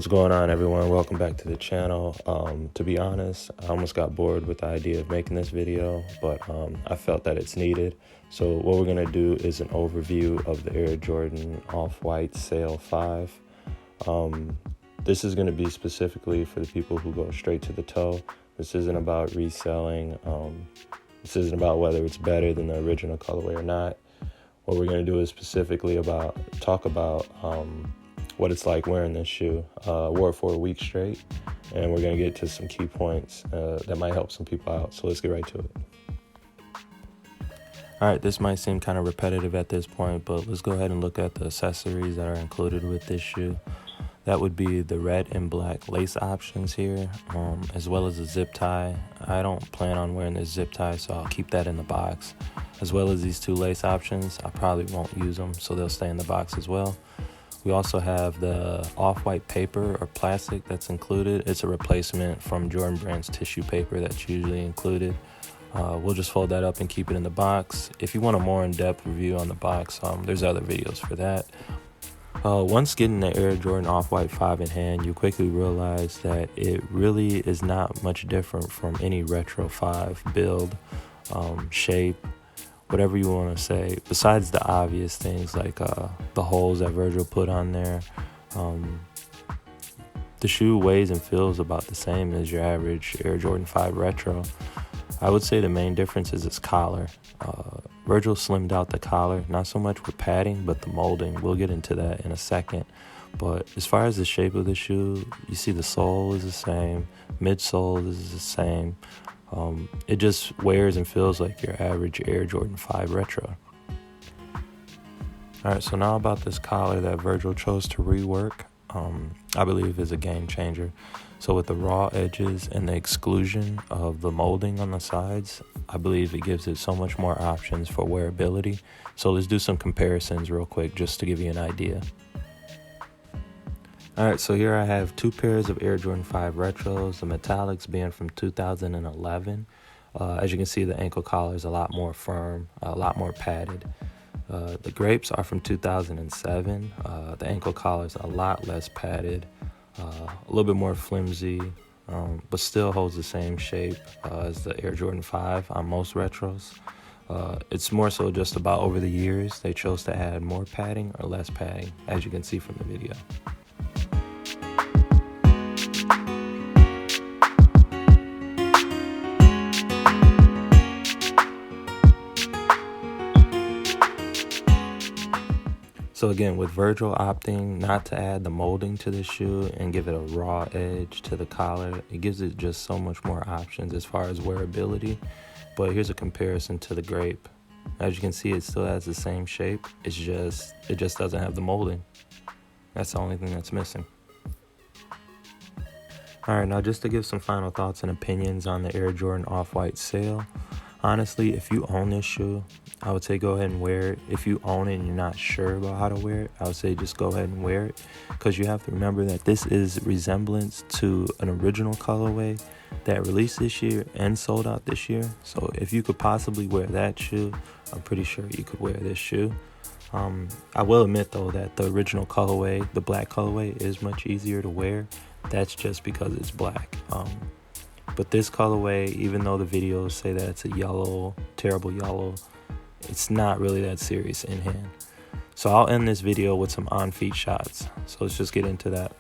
What's going on, everyone? Welcome back to the channel. To be honest, I almost got bored with the idea of making this video, but I felt that it's needed. So what we're gonna do is an overview of the Air Jordan Off-White Sail 5. This is gonna be specifically for the people who go straight to the toe. This isn't about reselling. This isn't about whether it's better than the original colorway or not. What we're gonna do is specifically talk about what it's like wearing this shoe. Wore it for a week straight, and we're gonna get to some key points that might help some people out. So let's get right to it. All right, this might seem kind of repetitive at this point, but let's go ahead and look at the accessories that are included with this shoe. That would be the red and black lace options here, as well as a zip tie. I don't plan on wearing this zip tie, so I'll keep that in the box. As well as these two lace options, I probably won't use them, so they'll stay in the box as well. We also have the off-white paper or plastic that's included. It's a replacement from Jordan Brand's tissue paper that's usually included. We'll just fold that up and keep it in the box. If you want a more in-depth review on the box, there's other videos for that. Once getting the Air Jordan Off-White 5 in hand, you quickly realize that it really is not much different from any Retro 5 build, shape, whatever you want to say, besides the obvious things like the holes that Virgil put on there. The shoe weighs and feels about the same as your average Air Jordan 5 Retro. I would say the main difference is its collar. Virgil slimmed out the collar, not so much with padding, but the molding. We'll get into that in a second. But as far as the shape of the shoe, you see the sole is the same, midsole is the same. It just wears and feels like your average Air Jordan 5 Retro. Alright, so now about this collar that Virgil chose to rework, I believe is a game changer. So with the raw edges and the exclusion of the molding on the sides, I believe it gives it so much more options for wearability. So let's do some comparisons real quick just to give you an idea. Alright, so here I have two pairs of Air Jordan 5 Retros, the metallics being from 2011. As you can see, the ankle collar is a lot more firm, a lot more padded. The grapes are from 2007. The ankle collar is a lot less padded, a little bit more flimsy, but still holds the same shape as the Air Jordan 5 on most Retros. It's more so just about over the years, they chose to add more padding or less padding, as you can see from the video. So again, with Virgil opting not to add the molding to the shoe and give it a raw edge to the collar, it gives it just so much more options as far as wearability. But here's a comparison to the grape. As you can see, it still has the same shape. It just doesn't have the molding. That's the only thing that's missing. All right, now just to give some final thoughts and opinions on the Air Jordan Off-White Sail. Honestly, if you own this shoe, I would say go ahead and wear it. If you own it and you're not sure about how to wear it, I would say just go ahead and wear it, because you have to remember that this is resemblance to an original colorway that released this year and sold out this year. So if you could possibly wear that shoe, I'm pretty sure you could wear this shoe. I will admit though that the original colorway, the black colorway, is much easier to wear. That's just because it's black. But this colorway, even though the videos say that it's a yellow, terrible yellow, it's not really that serious in hand. So I'll end this video with some on-feet shots. So let's just get into that.